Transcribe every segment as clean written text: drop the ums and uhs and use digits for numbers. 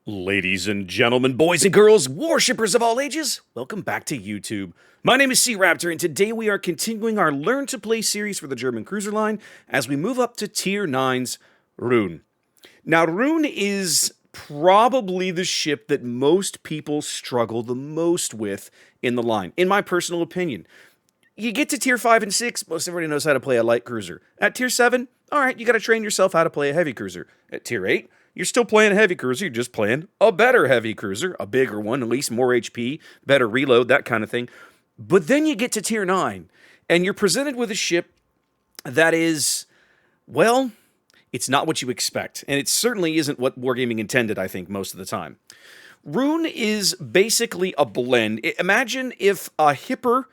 Ladies and gentlemen, boys and girls, worshippers of all ages, welcome back to YouTube. My name is SeaRaptor, and today we are continuing our Learn to Play series for the German cruiser line as we move up to Tier IX's Roon. Now, Roon is probably the ship that most people struggle the most with in the line, in my personal opinion. You get to Tier 5 and 6, most everybody knows how to play a light cruiser. At Tier 7, alright, you gotta train yourself how to play a heavy cruiser. At Tier 8, you're still playing a heavy cruiser, you're just playing a better heavy cruiser, a bigger one, at least more HP, better reload, that kind of thing. But then you get to Tier 9, and you're presented with a ship that is, well, it's not what you expect. And it certainly isn't what Wargaming intended, I think, most of the time. Roon is basically a blend. Imagine if a Hipper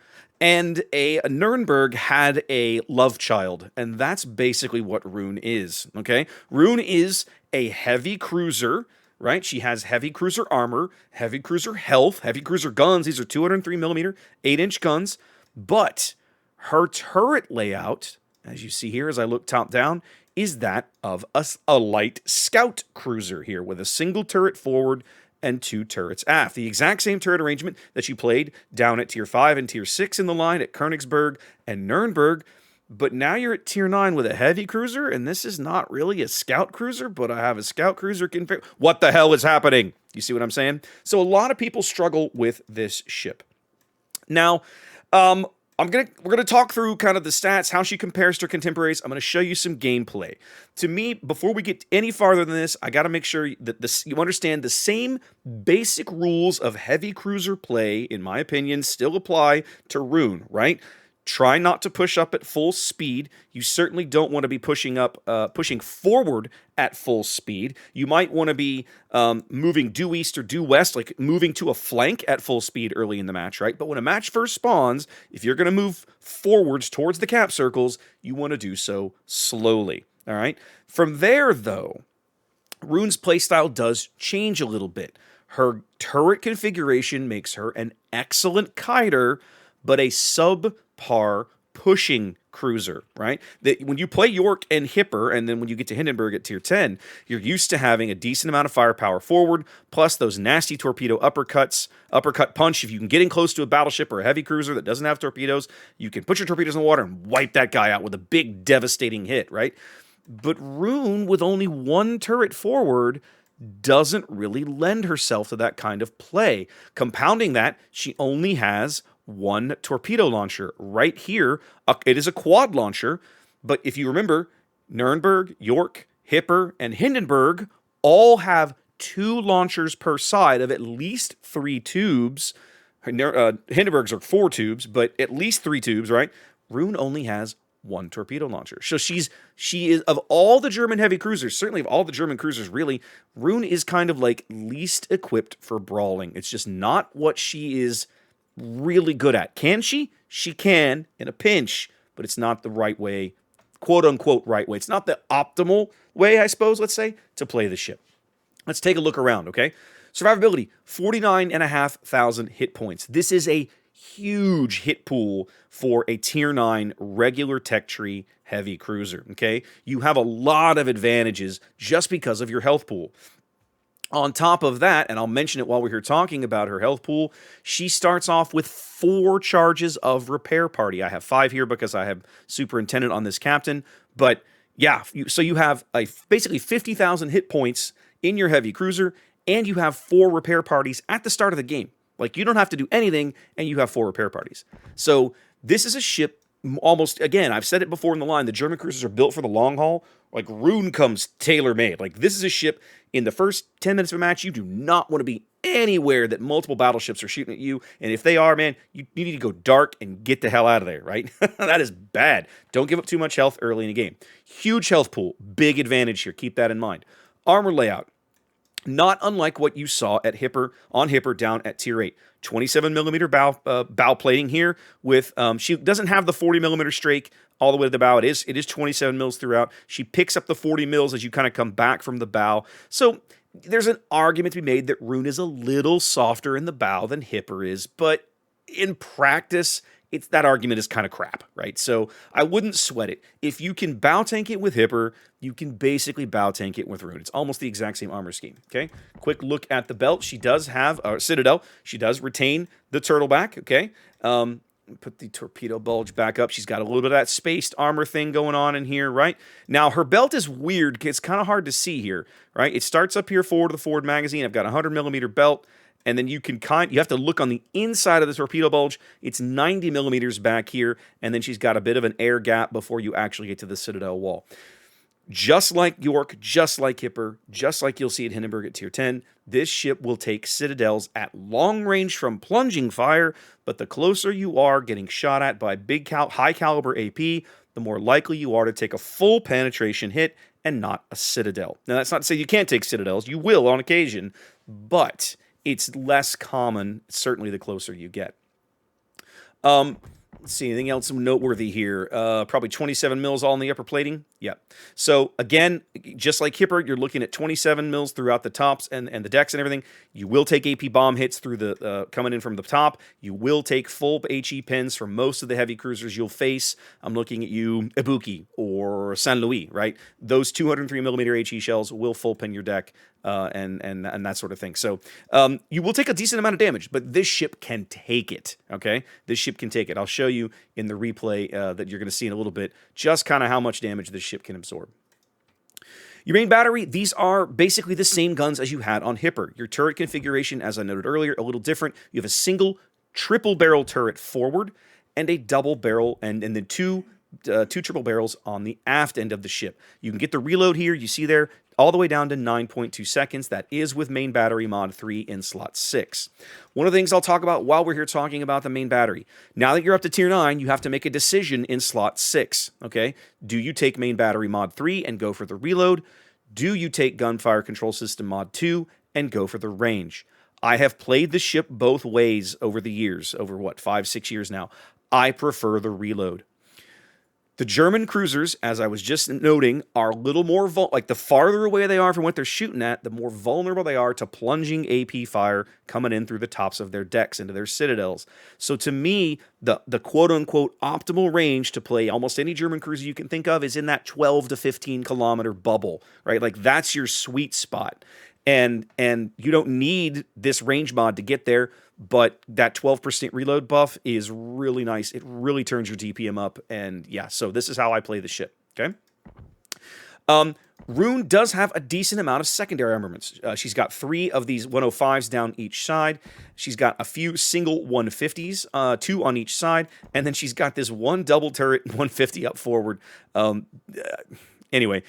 and a Nürnberg had a love child, and that's basically what Roon is, okay? Roon is a heavy cruiser, right? She has heavy cruiser armor, heavy cruiser health, heavy cruiser guns. These are 203mm, 8-inch guns, but her turret layout, as you see here as I look top down, is that of a light scout cruiser here with a single turret forward and 2 turrets aft. The exact same turret arrangement that you played down at Tier 5 and Tier 6 in the line at Königsberg and Nürnberg, but now you're at Tier 9 with a heavy cruiser, and this is not really a scout cruiser, but I have a scout cruiser config. What the hell is happening? You see what I'm saying? So a lot of people struggle with this ship. Now, we're gonna talk through kind of the stats, how she compares to her contemporaries. I'm gonna show you some gameplay. To me, before we get any farther than this, I gotta make sure that you understand the same basic rules of heavy cruiser play, in my opinion, still apply to Roon, right? Try not to push up at full speed. You certainly don't want to be pushing forward at full speed. You might want to be moving due east or due west, like moving to a flank at full speed early in the match, right? But when a match first spawns, if you're going to move forwards towards the cap circles, you want to do so slowly, all right? From there, though, Roon's playstyle does change a little bit. Her turret configuration makes her an excellent kiter, but a subpar pushing cruiser, right? When you play Yorck and Hipper, and then when you get to Hindenburg at Tier 10, you're used to having a decent amount of firepower forward, plus those nasty torpedo uppercut punch. If you can get in close to a battleship or a heavy cruiser that doesn't have torpedoes, you can put your torpedoes in the water and wipe that guy out with a big, devastating hit, right? But Roon, with only 1 turret forward, doesn't really lend herself to that kind of play. Compounding that, she only has 1 torpedo launcher right here. It is a quad launcher, but if you remember, Nürnberg, Yorck, Hipper, and Hindenburg all have 2 launchers per side of at least 3 tubes. Hindenburg's are 4 tubes, but at least 3 tubes, right? Roon only has 1 torpedo launcher. So she is, of all the German heavy cruisers, certainly of all the German cruisers, really, Roon is kind of like least equipped for brawling. It's just not what she is really good at. Can she? She can in a pinch, but it's not the right way, quote unquote right way. It's not the optimal way, I suppose, let's say, to play the ship. Let's take a look around, okay? Survivability, 49,500 hit points. This is a huge hit pool for a Tier 9 regular tech tree heavy cruiser, okay? You have a lot of advantages just because of your health pool. On top of that, and I'll mention it while we're here talking about her health pool, she starts off with 4 charges of repair party. I have 5 here because I have superintendent on this captain, but yeah, so you have basically 50,000 hit points in your heavy cruiser, and you have 4 repair parties at the start of the game. Like, you don't have to do anything, and you have 4 repair parties. So this is a ship, almost, again, I've said it before in the line, the German cruisers are built for the long haul. Like, Roon comes tailor-made. Like, this is a ship, in the first 10 minutes of a match, you do not want to be anywhere that multiple battleships are shooting at you. And if they are, man, you need to go dark and get the hell out of there, right? That is bad. Don't give up too much health early in a game. Huge health pool. Big advantage here. Keep that in mind. Armor layout. Not unlike what you saw at Hipper down at Tier 8. 27mm bow plating here with, she doesn't have the 40mm strake all the way to the bow. It is 27 mils throughout. She picks up the 40 mils as you kind of come back from the bow. So there's an argument to be made that Roon is a little softer in the bow than Hipper is, but in practice, that argument is kind of crap, right? So I wouldn't sweat it. If you can bow tank it with Hipper, you can basically bow tank it with Roon. It's almost the exact same armor scheme, okay? Quick look at the belt. She does have, Citadel, she does retain the turtle back, okay? Put the torpedo bulge back up. She's got a little bit of that spaced armor thing going on in here, right? Now, her belt is weird. It's kind of hard to see here, right? It starts up here forward of the forward magazine. I've got a 100mm belt, and then you have to look on the inside of the torpedo bulge. It's 90mm back here, and then she's got a bit of an air gap before you actually get to the Citadel wall. Just like Yorck, just like Hipper, just like you'll see at Hindenburg at Tier 10, this ship will take Citadels at long range from plunging fire, but the closer you are getting shot at by high caliber AP, the more likely you are to take a full penetration hit and not a Citadel. Now, that's not to say you can't take Citadels. You will on occasion, but it's less common, certainly the closer you get. Let's see, anything else noteworthy here? Probably 27 mils all in the upper plating. Yeah. So again, just like Hipper, you're looking at 27 mils throughout the tops and the decks and everything. You will take AP bomb hits through the coming in from the top. You will take full HE pins from most of the heavy cruisers you'll face. I'm looking at you, Ibuki or San Luis, right? Those 203mm HE shells will full pin your deck. And that sort of thing. So you will take a decent amount of damage, but this ship can take it, okay? This ship can take it. I'll show you in the replay that you're going to see in a little bit just kind of how much damage this ship can absorb. Your main battery, these are basically the same guns as you had on Hipper. Your turret configuration, as I noted earlier, a little different. You have a single triple barrel turret forward and a double barrel and then two triple barrels on the aft end of the ship. You can get the reload here, you see there, all the way down to 9.2 seconds. That is with main battery mod 3 in slot 6. One of the things I'll talk about while we're here talking about the main battery. Now that you're up to tier 9, you have to make a decision in slot 6, okay? Do you take main battery mod 3 and go for the reload? Do you take gunfire control system mod 2 and go for the range? I have played the ship both ways over the years, over what, 5-6 years now. I prefer the reload. The German cruisers, as I was just noting, are a little more, like the farther away they are from what they're shooting at, the more vulnerable they are to plunging AP fire coming in through the tops of their decks into their citadels. So to me, the quote-unquote optimal range to play almost any German cruiser you can think of is in that 12 to 15 kilometer bubble, right? Like that's your sweet spot. And you don't need this range mod to get there, but that 12% reload buff is really nice. It really turns your DPM up, and yeah, so this is how I play the ship, okay? Roon does have a decent amount of secondary armaments. She's got 3 of these 105s down each side. She's got a few single 150s, 2 on each side, and then she's got this one double turret 150 up forward. Anyway,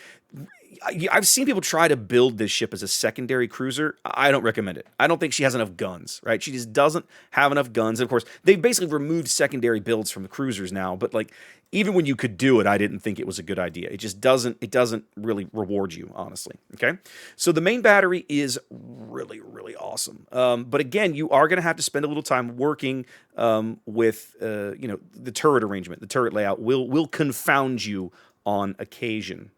I've seen people try to build this ship as a secondary cruiser. I don't recommend it. I don't think she has enough guns, right? She just doesn't have enough guns. And of course, they've basically removed secondary builds from the cruisers now, but like even when you could do it, I didn't think it was a good idea. It just doesn't really reward you, honestly, okay? So the main battery is really, really awesome. But again, you are going to have to spend a little time working with, the turret arrangement. The turret layout will confound you on occasion.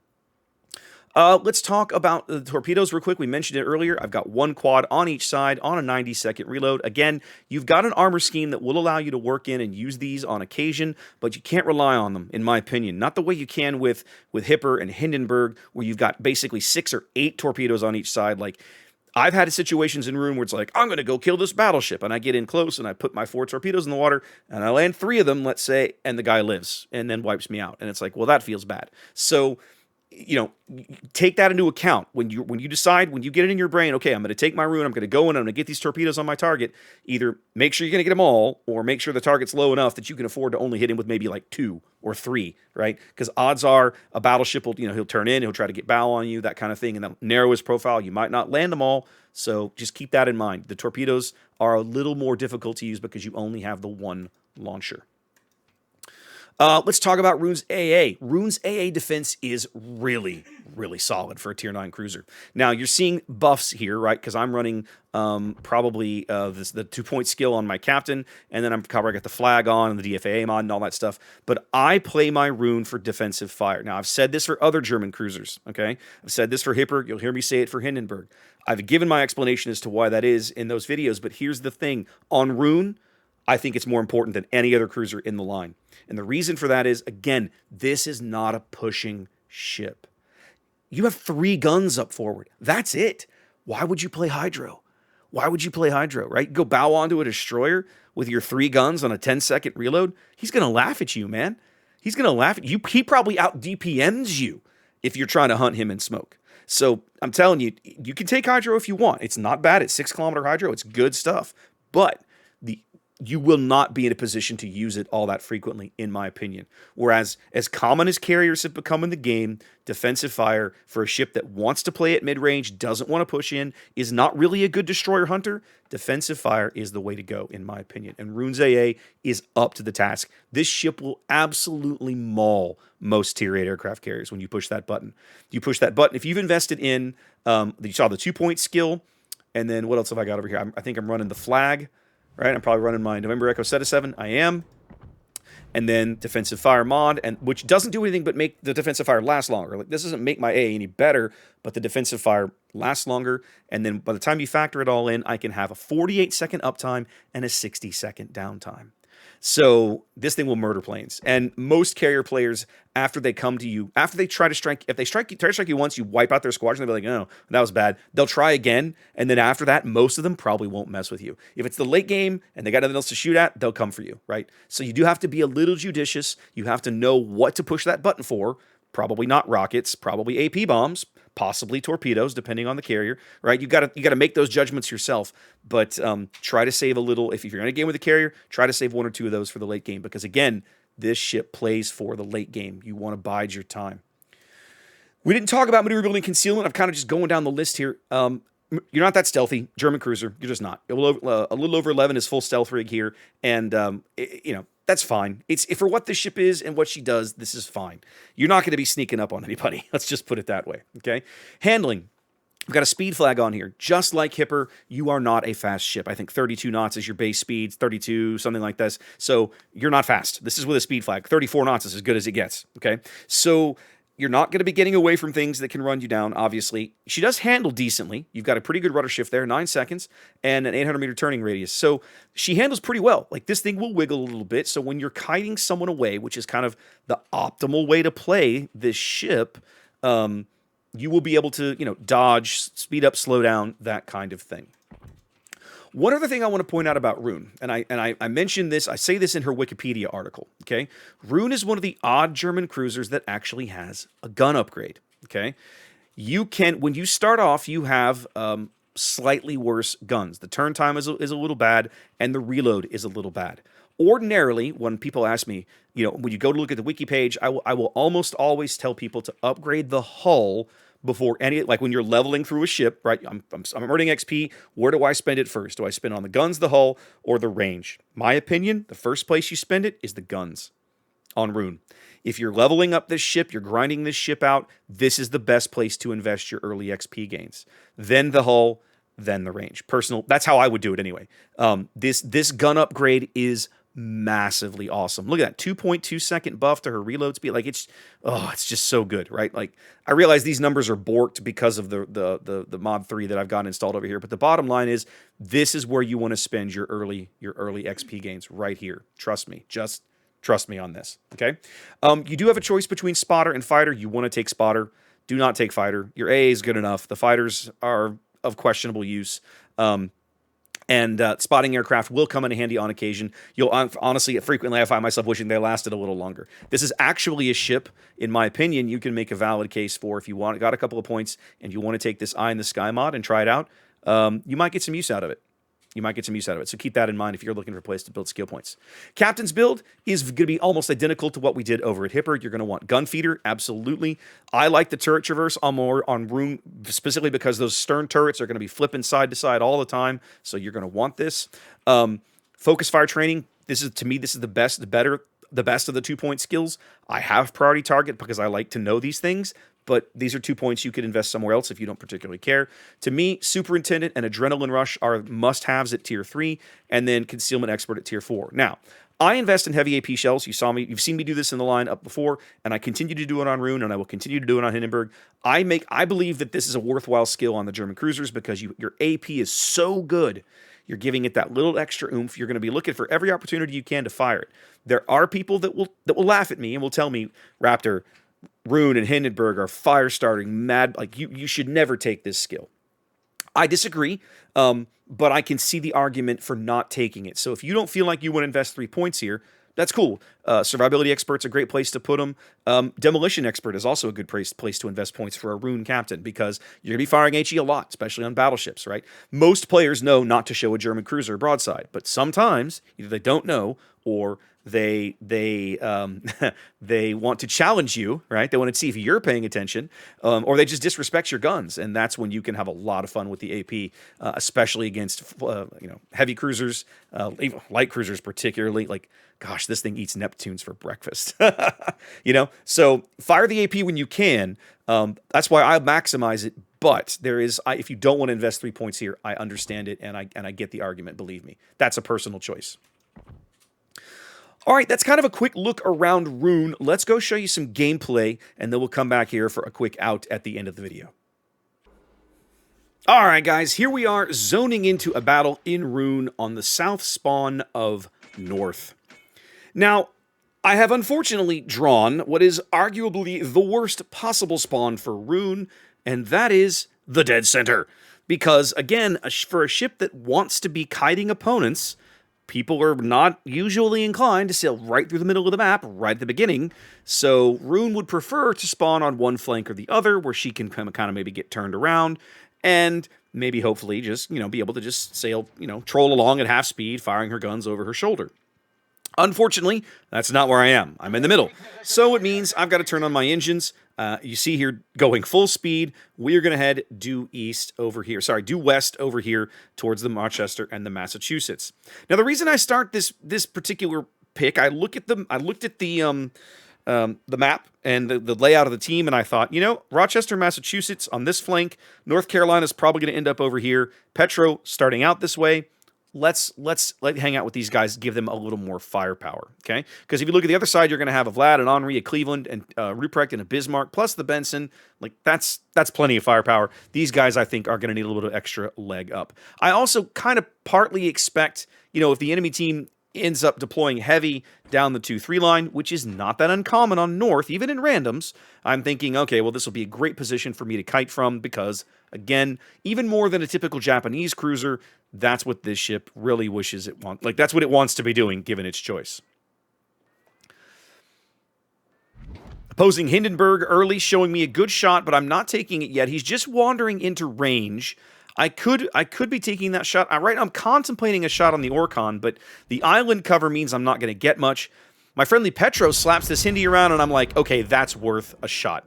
Let's talk about the torpedoes real quick. We mentioned it earlier. I've got 1 quad on each side on a 90-second reload. Again, you've got an armor scheme that will allow you to work in and use these on occasion, but you can't rely on them, in my opinion. Not the way you can with Hipper and Hindenburg, where you've got basically 6 or 8 torpedoes on each side. Like, I've had situations in Roon where it's like, I'm going to go kill this battleship, and I get in close, and I put my 4 torpedoes in the water, and I land 3 of them, let's say, and the guy lives, and then wipes me out. And it's like, well, that feels bad. So, take that into account when you decide, when you get it in your brain, okay, I'm going to take my Roon, I'm going to go in, I'm going to get these torpedoes on my target. Either make sure you're going to get them all, or make sure the target's low enough that you can afford to only hit him with maybe like 2 or 3, right? Because odds are a battleship will, he'll turn in, he'll try to get bow on you, that kind of thing, and that'll narrow his profile. You might not land them all, so just keep that in mind. The torpedoes are a little more difficult to use because you only have the 1 launcher. Let's talk about Roon's AA. Roon's AA defense is really, really solid for a Tier 9 cruiser. Now, you're seeing buffs here, right? Because I'm running probably the 2-point skill on my captain, and then I got the flag on and the DFAA mod and all that stuff. But I play my Roon for defensive fire. Now, I've said this for other German cruisers, okay? I've said this for Hipper. You'll hear me say it for Hindenburg. I've given my explanation as to why that is in those videos, but here's the thing. On Roon, I think it's more important than any other cruiser in the line. And the reason for that is, again, this is not a pushing ship. You have 3 guns up forward. That's it. Why would you play Hydro? Why would you play Hydro, right? Go bow onto a destroyer with your 3 guns on a 10-second reload. He's going to laugh at you, man. He's going to laugh at you. He probably out DPMs you if you're trying to hunt him in smoke. So I'm telling you, you can take Hydro if you want. It's not bad. It's 6-kilometer Hydro. It's good stuff. But you will not be in a position to use it all that frequently, in my opinion. Whereas, as common as carriers have become in the game, defensive fire for a ship that wants to play at mid-range, doesn't want to push in, is not really a good destroyer hunter, defensive fire is the way to go, in my opinion. And Roon's AA is up to the task. This ship will absolutely maul most Tier 8 aircraft carriers when you push that button. You push that button. If you've invested in, you saw the 2-point skill, and then what else have I got over here? I think I'm running the flag. Right, I'm probably running my November Echo Set of 7. I am. And then defensive fire mod, and which doesn't do anything but make the defensive fire last longer. Like, this doesn't make my A any better, but the defensive fire lasts longer. And then by the time you factor it all in, I can have a 48-second uptime and a 60-second downtime. So this thing will murder planes. And most carrier players, after they come to you, after they try to strike, if they try to strike you once, you wipe out their squadron, they'll be like, oh, that was bad. They'll try again. And then after that, most of them probably won't mess with you. If it's the late game and they got nothing else to shoot at, they'll come for you, right? So you do have to be a little judicious. You have to know what to push that button for. Probably not rockets, probably AP bombs, possibly torpedoes, depending on the carrier, right? You got to make those judgments yourself, but try to save a little. If you're in a game with a carrier, try to save 1 or 2 of those for the late game, because again, this ship plays for the late game. You want to bide your time. We didn't talk about maneuverability and concealment. I'm kind of just going down the list here. You're not that stealthy, German cruiser. You're just not. A little over 11 is full stealth rig here, and that's fine. It's for what this ship is and what she does, this is fine. You're not going to be sneaking up on anybody. Let's just put it that way, okay? Handling. We've got a speed flag on here. Just like Hipper, you are not a fast ship. I think 32 knots is your base speed, 32, something like this. So you're not fast. This is with a speed flag. 34 knots is as good as it gets, okay? So you're not going to be getting away from things that can run you down, obviously. She does handle decently. You've got a pretty good rudder shift there, 9 seconds, and an 800-meter turning radius. So she handles pretty well. Like, this thing will wiggle a little bit, so when you're kiting someone away, which is kind of the optimal way to play this ship, you will be able to, dodge, speed up, slow down, that kind of thing. One other thing I want to point out about Roon, and I mentioned this, I say this in her Wikipedia article, okay? Roon is one of the odd German cruisers that actually has a gun upgrade, okay? When you start off, you have slightly worse guns. The turn time is a little bad, and the reload is a little bad. Ordinarily, when people ask me, when you go to look at the wiki page, I will almost always tell people to upgrade the hull before like when you're leveling through a ship, right? I'm earning XP. Where do I spend it first? Do I spend it on the guns, the hull, or the range? My opinion, the first place you spend it is the guns on Roon. If you're leveling up this ship, you're grinding this ship out, this is the best place to invest your early XP gains. Then the hull, then the range. That's how I would do it anyway. This gun upgrade is massively awesome. Look at that 2.2 second buff to her reload speed. Like, it's just so good, right? Like, I realize these numbers are borked because of the mod 3 that I've got installed over here, but the bottom line is this is where you want to spend your early XP gains, right here. Trust me. Just trust me on this. Okay. You do have a choice between spotter and fighter. You want to take spotter. Do not take fighter. Your AA is good enough. The fighters are of questionable use. And spotting aircraft will come in handy on occasion. Honestly, frequently I find myself wishing they lasted a little longer. This is actually a ship, in my opinion, you can make a valid case for if you got a couple of points and you want to take this Eye in the Sky mod and try it out. You might get some use out of it. So keep that in mind if you're looking for a place to build skill points. Captain's build is going to be almost identical to what we did over at Hipper. You're going to want gun feeder, absolutely. I like the turret traverse on Roon, specifically because those stern turrets are going to be flipping side to side all the time. So you're going to want this. Focus fire training. This is the best of the 2-point skills. I have priority target because I like to know these things. But these are 2 points you could invest somewhere else if you don't particularly care. To me, Superintendent and Adrenaline Rush are must-haves at Tier 3, and then Concealment Expert at Tier 4. Now, I invest in heavy AP shells. You've seen me do this in the line up before, and I continue to do it on Roon, and I will continue to do it on Hindenburg. I believe that this is a worthwhile skill on the German cruisers because your AP is so good. You're giving it that little extra oomph. You're going to be looking for every opportunity you can to fire it. There are people that will laugh at me and will tell me, Raptor, Roon and Hindenburg are fire starting mad. Like you should never take this skill. I disagree, but I can see the argument for not taking it. So if you don't feel like you want to invest 3 points here, that's cool. Survivability Expert's a great place to put them. Demolition Expert is also a good place to invest points for a Roon captain, because you're going to be firing HE a lot, especially on battleships, right? Most players know not to show a German cruiser broadside, but sometimes either they don't know or they want to challenge you, right? They want to see if you're paying attention, or they just disrespect your guns, and that's when you can have a lot of fun with the AP, especially against heavy cruisers, light cruisers particularly. Like, gosh, this thing eats Neptunes for breakfast, So fire the AP when you can. That's why I maximize it. But if you don't want to invest 3 points here, I understand it, and I get the argument. Believe me, that's a personal choice. All right, that's kind of a quick look around Roon. Let's go show you some gameplay, and then we'll come back here for a quick out at the end of the video. All right, guys, here we are zoning into a battle in Roon on the south spawn of North. Now, I have unfortunately drawn what is arguably the worst possible spawn for Roon, and that is the dead center. Because, again, for a ship that wants to be kiting opponents, people are not usually inclined to sail right through the middle of the map right at the beginning, so Roon would prefer to spawn on one flank or the other, where she can kind of maybe get turned around, and maybe hopefully just, be able to just sail, troll along at half speed, firing her guns over her shoulder. Unfortunately, that's not where I am. I'm in the middle. So it means I've got to turn on my engines. You see here going full speed. We're going to head due west over here towards the Rochester and the Massachusetts. Now, the reason I start this particular pick, I looked at the map and the layout of the team, and I thought, Rochester, Massachusetts on this flank, North Carolina's probably going to end up over here. Petro starting out this way. Let's hang out with these guys, give them a little more firepower, okay? Because if you look at the other side, you're going to have a Vlad, an Henri, a Cleveland, and Ruprecht, and a Bismarck, plus the Benson. Like, that's plenty of firepower. These guys, I think, are going to need a little bit of extra leg up. I also kind of partly expect, if the enemy team ends up deploying heavy down the 2-3 line, which is not that uncommon on North, even in randoms, I'm thinking, okay, well, this will be a great position for me to kite from, because, again, even more than a typical Japanese cruiser, that's what this ship really wishes it wants. Like, that's what it wants to be doing, given its choice. Opposing Hindenburg early, showing me a good shot, but I'm not taking it yet. He's just wandering into range. I could be taking that shot. I'm contemplating a shot on the Orkan, but the island cover means I'm not going to get much. My friendly Petro slaps this Hindi around, and I'm like, okay, that's worth a shot.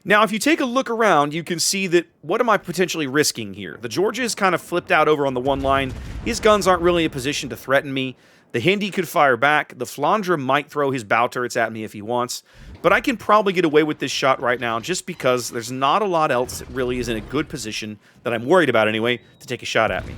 Now, if you take a look around, you can see that, what am I potentially risking here? The Georgia is kind of flipped out over on the one line. His guns aren't really in a position to threaten me. The Hindi could fire back. The Flandre might throw his bow turrets at me if he wants. But I can probably get away with this shot right now, just because there's not a lot else that really is in a good position, that I'm worried about anyway, to take a shot at me.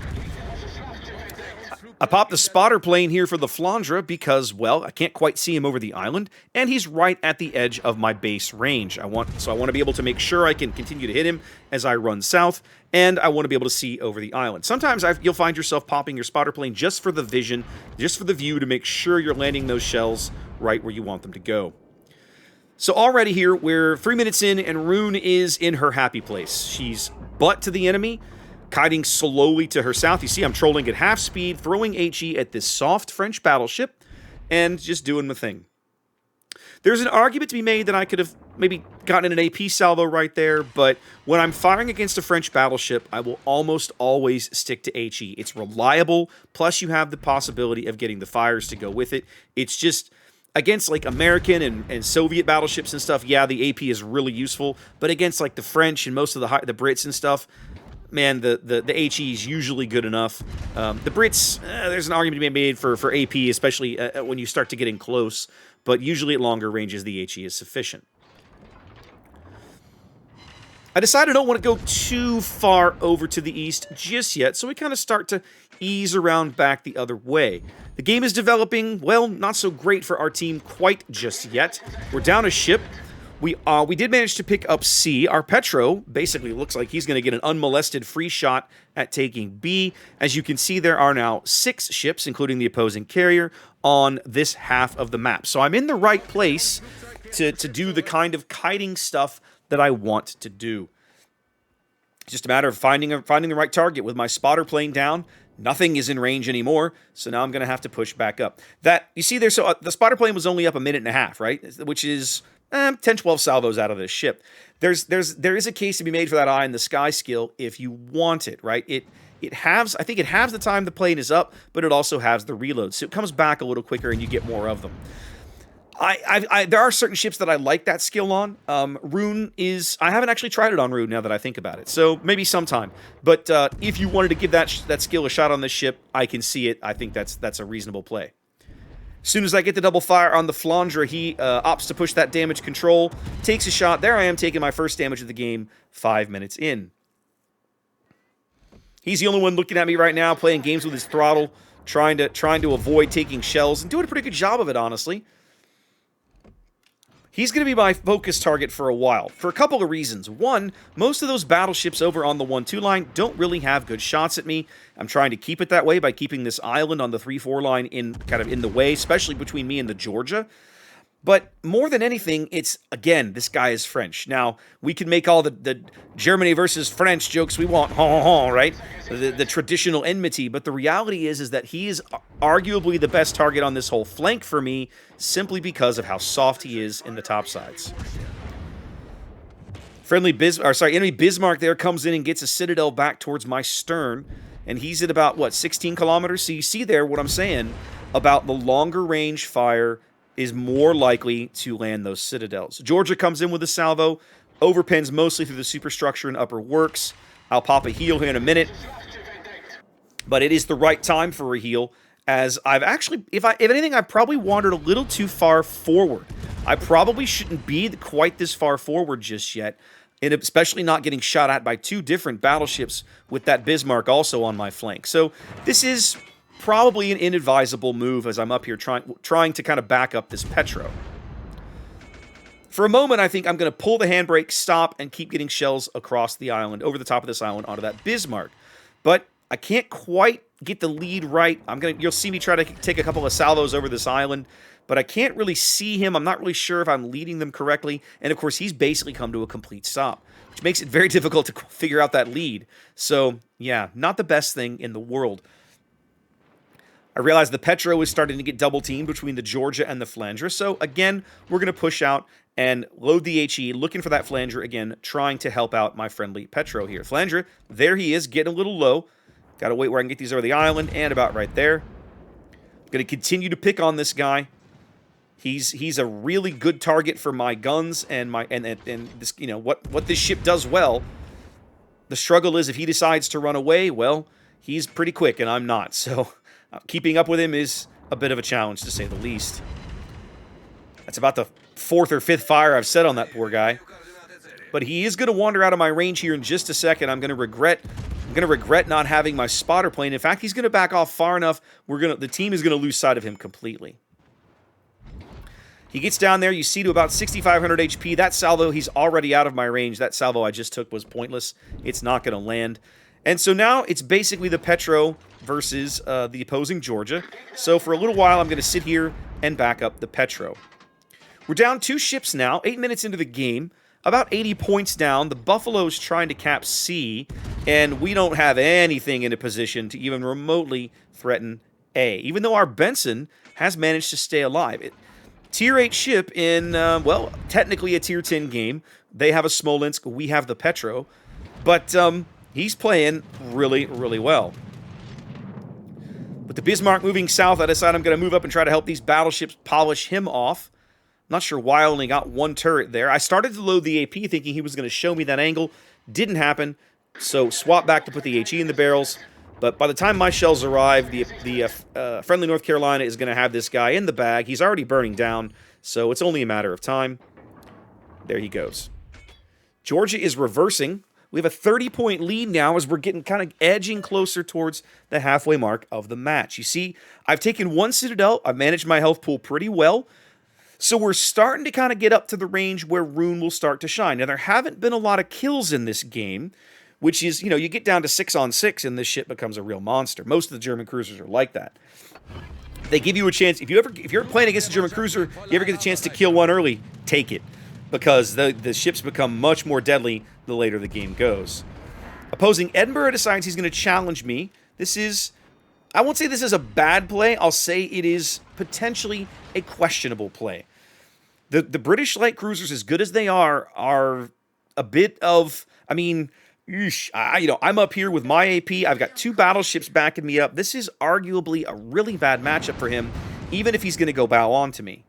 I popped the spotter plane here for the Flandre because, well, I can't quite see him over the island, and he's right at the edge of my base range. I want to be able to make sure I can continue to hit him as I run south, and I want to be able to see over the island. Sometimes you'll find yourself popping your spotter plane just for the vision, just for the view, to make sure you're landing those shells right where you want them to go. So already here, we're 3 minutes in, and Roon is in her happy place. She's butt to the enemy, kiting slowly to her south. You see I'm trolling at half speed, throwing HE at this soft French battleship, and just doing my thing. There's an argument to be made that I could have maybe gotten an AP salvo right there, but when I'm firing against a French battleship, I will almost always stick to HE. It's reliable, plus you have the possibility of getting the fires to go with it. It's just, against like American and Soviet battleships and stuff, yeah, the AP is really useful, but against like the French and most of the Brits and stuff, man, the HE is usually good enough. The Brits, there's an argument to be made for AP, especially when you start to get in close, but usually at longer ranges, the HE is sufficient. I decided I don't want to go too far over to the east just yet, so we kind of start to ease around back the other way. The game is developing, well, not so great for our team quite just yet. We're down a ship. We did manage to pick up C. Our Petro basically looks like he's going to get an unmolested free shot at taking B. As you can see, there are now 6 ships, including the opposing carrier, on this half of the map. So I'm in the right place to do the kind of kiting stuff that I want to do. It's just a matter of finding the right target. With my spotter plane down, nothing is in range anymore, so now I'm going to have to push back up. That, you see there, so the spotter plane was only up a minute and a half, right? Which is 10, 12 salvos out of this ship. There is a case to be made for that eye in the sky skill if you want it, right? I think it halves the time the plane is up, but it also halves the reload, so it comes back a little quicker and you get more of them. There are certain ships that I like that skill on. Roon is... I haven't actually tried it on Roon now that I think about it, so maybe sometime. But if you wanted to give that skill a shot on this ship, I can see it. I think that's a reasonable play. As soon as I get the double fire on the Flandre, he opts to push that damage control, takes a shot. There I am taking my first damage of the game 5 minutes in. He's the only one looking at me right now, playing games with his throttle, trying to avoid taking shells, and doing a pretty good job of it, honestly. He's going to be my focus target for a while, for a couple of reasons. One, most of those battleships over on the 1-2 line don't really have good shots at me. I'm trying to keep it that way by keeping this island on the 3-4 line kind of in the way, especially between me and the Georgia. But more than anything, it's, again, this guy is French. Now, we can make all the Germany versus French jokes we want, right? The traditional enmity, but the reality is that he is arguably the best target on this whole flank for me, simply because of how soft he is in the topsides. Enemy Bismarck there comes in and gets a Citadel back towards my stern, and he's at about, what, 16 kilometers? So you see there what I'm saying about the longer range fire is more likely to land those Citadels. Georgia comes in with a salvo, overpins mostly through the superstructure and upper works. I'll pop a heal here in a minute, but it is the right time for a heal, as I've actually, if anything, I've probably wandered a little too far forward. I probably shouldn't be quite this far forward just yet, and especially not getting shot at by 2 different battleships with that Bismarck also on my flank. So this is probably an inadvisable move as I'm up here trying to kind of back up this Petro. For a moment, I think I'm going to pull the handbrake, stop, and keep getting shells across the island, over the top of this island, onto that Bismarck. But I can't quite get the lead right. You'll see me try to take a couple of salvos over this island, but I can't really see him. I'm not really sure if I'm leading them correctly. And of course, he's basically come to a complete stop, which makes it very difficult to figure out that lead. So yeah, not the best thing in the world. I realize the Petro is starting to get double-teamed between the Georgia and the Flandre, so again, we're going to push out and load the HE, looking for that Flandre again, trying to help out my friendly Petro here. Flandre, there he is, getting a little low. Got to wait where I can get these over the island, and about right there. Going to continue to pick on this guy. He's a really good target for my guns and this, you know, what this ship does well. The struggle is if he decides to run away, well, he's pretty quick and I'm not, so keeping up with him is a bit of a challenge, to say the least. That's about the 4th or 5th fire I've set on that poor guy. But he is going to wander out of my range here in just a second. I'm going to regret not having my spotter plane. In fact, he's going to back off far enough. The team is going to lose sight of him completely. He gets down there, you see, to about 6,500 HP. That salvo, he's already out of my range. That salvo I just took was pointless. It's not going to land. And so now it's basically the Petro versus the opposing Georgia. So for a little while, I'm going to sit here and back up the Petro. We're down 2 ships now, 8 minutes into the game, about 80 points down. The Buffalo's trying to cap C, and we don't have anything in a position to even remotely threaten A, even though our Benson has managed to stay alive. Tier 8 ship in, well, technically a Tier 10 game. They have a Smolensk, we have the Petro, but he's playing really, really well. With the Bismarck moving south, I decide I'm going to move up and try to help these battleships polish him off. I'm not sure why I only got 1 turret there. I started to load the AP thinking he was going to show me that angle. Didn't happen, so swap back to put the HE in the barrels. But by the time my shells arrive, the friendly North Carolina is going to have this guy in the bag. He's already burning down, so it's only a matter of time. There he goes. Georgia is reversing. We have a 30-point lead now as we're getting kind of edging closer towards the halfway mark of the match. You see, I've taken 1 Citadel. I've managed my health pool pretty well. So we're starting to kind of get up to the range where Roon will start to shine. Now, there haven't been a lot of kills in this game, which is, you get down to 6-on-6 and this ship becomes a real monster. Most of the German cruisers are like that. They give you a chance. If you're playing against a German cruiser, you ever get the chance to kill one early, take it. Because the ships become much more deadly the later the game goes. Opposing Edinburgh decides he's going to challenge me. I won't say this is a bad play. I'll say it is potentially a questionable play. The British light cruisers, as good as they are a bit of, I'm up here with my AP. I've got 2 battleships backing me up. This is arguably a really bad matchup for him, even if he's going to go bow on to me.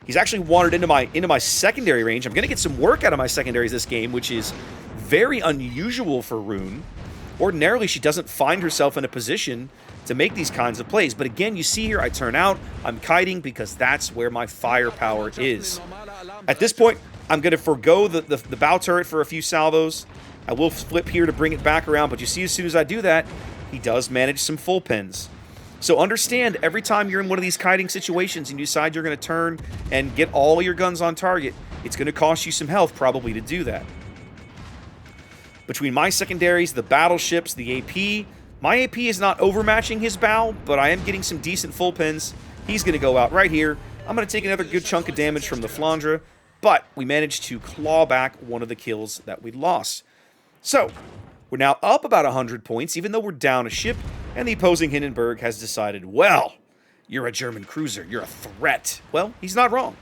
He's actually wandered into my secondary range. I'm going to get some work out of my secondaries this game, which is very unusual for Roon. Ordinarily, she doesn't find herself in a position to make these kinds of plays. But again, you see here, I turn out, I'm kiting because that's where my firepower is. At this point, I'm going to forego the bow turret for a few salvos. I will flip here to bring it back around, but you see as soon as I do that, he does manage some full pins. So understand, every time you're in one of these kiting situations and you decide you're going to turn and get all your guns on target, it's going to cost you some health probably to do that. Between my secondaries, the battleships, the AP, my AP is not overmatching his bow, but I am getting some decent full pins. He's going to go out right here. I'm going to take another good chunk of damage from the Flandre, but we managed to claw back one of the kills that we lost. So, we're now up about 100 points, even though we're down a ship, and the opposing Hindenburg has decided, well, you're a German cruiser, you're a threat. Well, he's not wrong.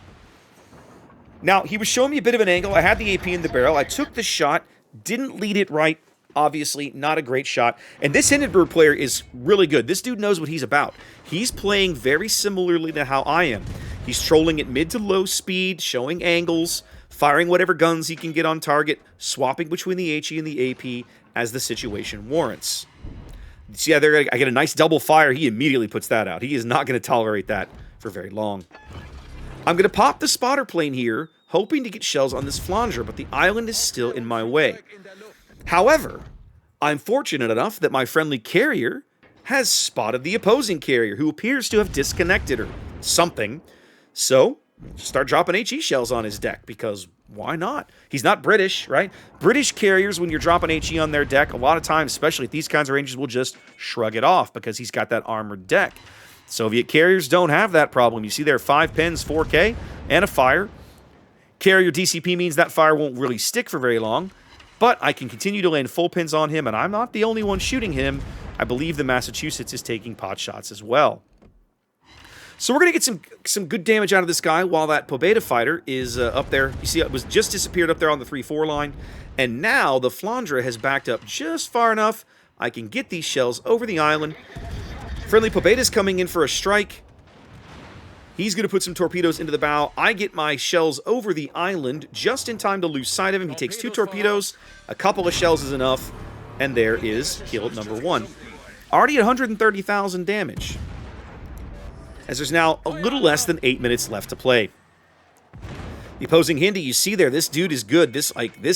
Now, he was showing me a bit of an angle. I had the AP in the barrel. I took the shot, didn't lead it right. Obviously, not a great shot. And this Hindenburg player is really good. This dude knows what he's about. He's playing very similarly to how I am. He's trolling at mid to low speed, showing angles, firing whatever guns he can get on target, swapping between the HE and the AP as the situation warrants. See how there I get a nice double fire. He immediately puts that out. He is not going to tolerate that for very long. I'm going to pop the spotter plane here, hoping to get shells on this flanger, but the island is still in my way. However, I'm fortunate enough that my friendly carrier has spotted the opposing carrier, who appears to have disconnected or something. So, start dropping HE shells on his deck, because why not? He's not British, right? British carriers, when you're dropping HE on their deck, a lot of times, especially at these kinds of ranges, will just shrug it off because he's got that armored deck. Soviet carriers don't have that problem. You see there, 5 pins, 4K, and a fire. Carrier DCP means that fire won't really stick for very long, but I can continue to land full pins on him, and I'm not the only one shooting him. I believe the Massachusetts is taking pot shots as well. So we're going to get some good damage out of this guy while that Pobeda fighter is up there. You see, it was just disappeared up there on the 3-4 line, and now the Flandre has backed up just far enough I can get these shells over the island. Friendly Pobeda's coming in for a strike. He's going to put some torpedoes into the bow. I get my shells over the island just in time to lose sight of him. He takes 2 torpedoes. A couple of shells is enough. And there is kill number 1. Already at 130,000 damage. As there's now a little less than 8 minutes left to play. The opposing Hindi, you see there, this dude is good. This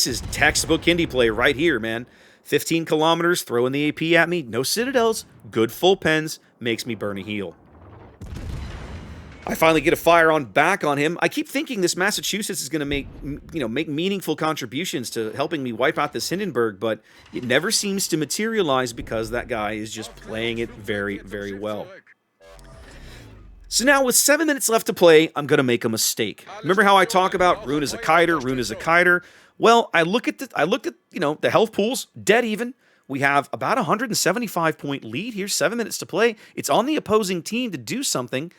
is textbook Hindi play right here, man. 15 kilometers, throwing the AP at me. No citadels, good full pens, makes me burn a heel. I finally get a fire on back on him. I keep thinking this Massachusetts is going to make meaningful contributions to helping me wipe out this Hindenburg, but it never seems to materialize because that guy is just playing it very, very well. So now with 7 minutes left to play, I'm going to make a mistake. Remember how I talk about Roon is a kiter, Roon is a kiter? Well, I looked at the health pools, dead even. We have about a 175 point lead here, 7 minutes to play. It's on the opposing team to do something.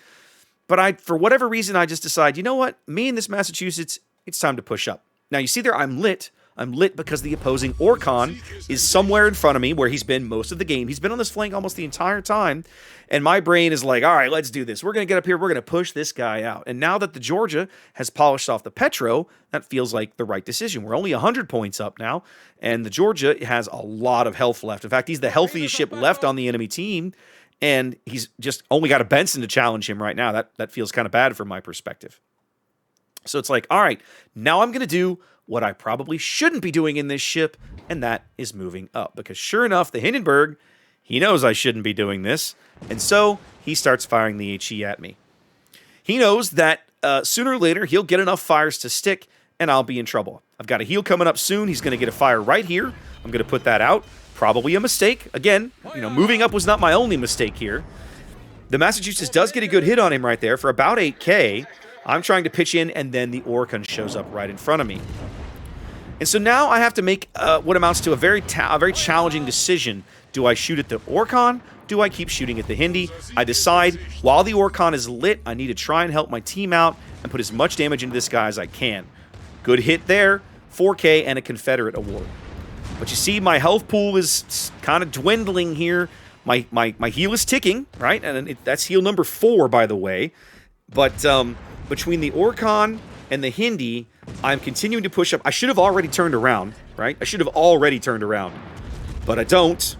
But for whatever reason, I just decide, you know what? Me and this Massachusetts, it's time to push up. Now, you see there, I'm lit. I'm lit because the opposing Orkan is somewhere in front of me where he's been most of the game. He's been on this flank almost the entire time. And my brain is like, all right, let's do this. We're going to get up here. We're going to push this guy out. And now that the Georgia has polished off the Petro, that feels like the right decision. We're only 100 points up now. And the Georgia has a lot of health left. In fact, he's the healthiest ship left on the enemy team. And he's just only got a Benson to challenge him right now. That feels kind of bad from my perspective. So it's like, all right, now I'm going to do what I probably shouldn't be doing in this ship, and that is moving up. Because sure enough, the Hindenburg, he knows I shouldn't be doing this, and so he starts firing the HE at me. He knows that sooner or later, he'll get enough fires to stick, and I'll be in trouble. I've got a heal coming up soon. He's going to get a fire right here. I'm going to put that out. Probably a mistake. Again, moving up was not my only mistake here. The Massachusetts does get a good hit on him right there for about 8k. I'm trying to pitch in, and then the Orkan shows up right in front of me. And so now I have to make what amounts to a very challenging decision. Do I shoot at the Orkan? Do I keep shooting at the Hindi? I decide, while the Orkan is lit, I need to try and help my team out and put as much damage into this guy as I can. Good hit there, 4k and a Confederate award. But you see, my health pool is kind of dwindling here. My heal is ticking, right? And that's heal number 4, by the way. But between the Orkan and the Hindi, I'm continuing to push up. I should have already turned around, right? I should have already turned around. But I don't.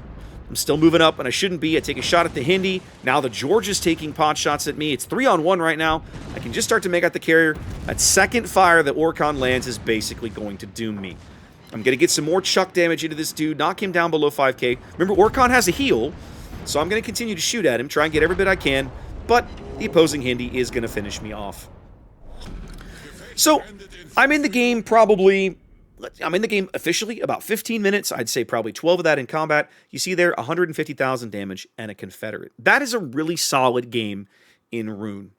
I'm still moving up, and I shouldn't be. I take a shot at the Hindi. Now the George is taking pot shots at me. It's 3-on-1 right now. I can just start to make out the carrier. That second fire that Orkan lands is basically going to doom me. I'm going to get some more chuck damage into this dude, knock him down below 5k. Remember, Orkan has a heal, so I'm going to continue to shoot at him, try and get every bit I can, but the opposing Hindi is going to finish me off. So, I'm in the game officially about 15 minutes. I'd say probably 12 of that in combat. You see there, 150,000 damage and a Confederate. That is a really solid game in Roon.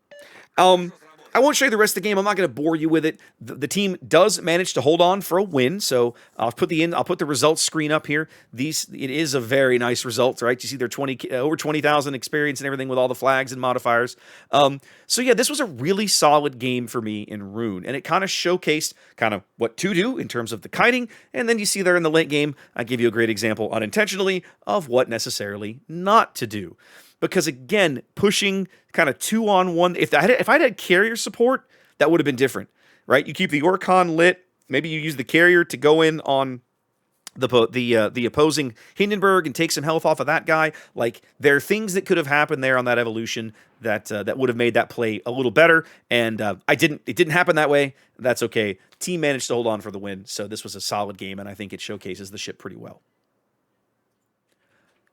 I won't show you the rest of the game. I'm not going to bore you with it. The team does manage to hold on for a win, so I'll put the results screen up here. It is a very nice result, right? You see, they're over 20,000 experience and everything with all the flags and modifiers. So yeah, this was a really solid game for me in Roon, and it kind of showcased kind of what to do in terms of the kiting. And then you see there in the late game, I give you a great example unintentionally of what necessarily not to do. Because again, pushing kind of 2-on-1, if I'd had carrier support, that would have been different, right? You keep the Orkan lit, maybe you use the carrier to go in on the opposing Hindenburg and take some health off of that guy. Like, there are things that could have happened there on that evolution that would have made that play a little better, and it didn't happen that way. That's okay. Team managed to hold on for the win, so this was a solid game, and I think it showcases the ship pretty well.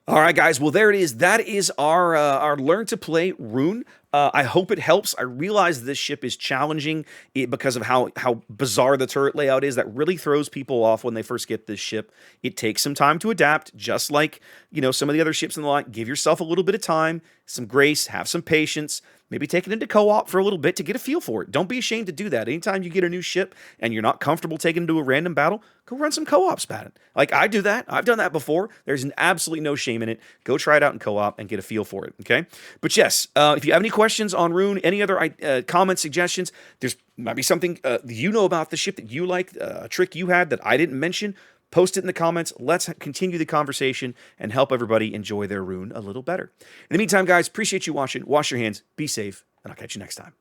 All right, guys. Well, there it is. That is our Learn to Play Roon. I hope it helps. I realize this ship is challenging because of how bizarre the turret layout is. That really throws people off when they first get this ship. It takes some time to adapt, just like, some of the other ships in the line. Give yourself a little bit of time, some grace, have some patience. Maybe take it into co-op for a little bit to get a feel for it. Don't be ashamed to do that. Anytime you get a new ship and you're not comfortable taking it to a random battle, go run some co-op spat. Like, I do that. I've done that before. There's absolutely no shame in it. Go try it out in co-op and get a feel for it, okay? But yes, if you have any questions on Roon, any other comments, suggestions, there's might be something about the ship that you like, a trick you had that I didn't mention, post it in the comments. Let's continue the conversation and help everybody enjoy their Roon a little better. In the meantime, guys, appreciate you watching. Wash your hands, be safe, and I'll catch you next time.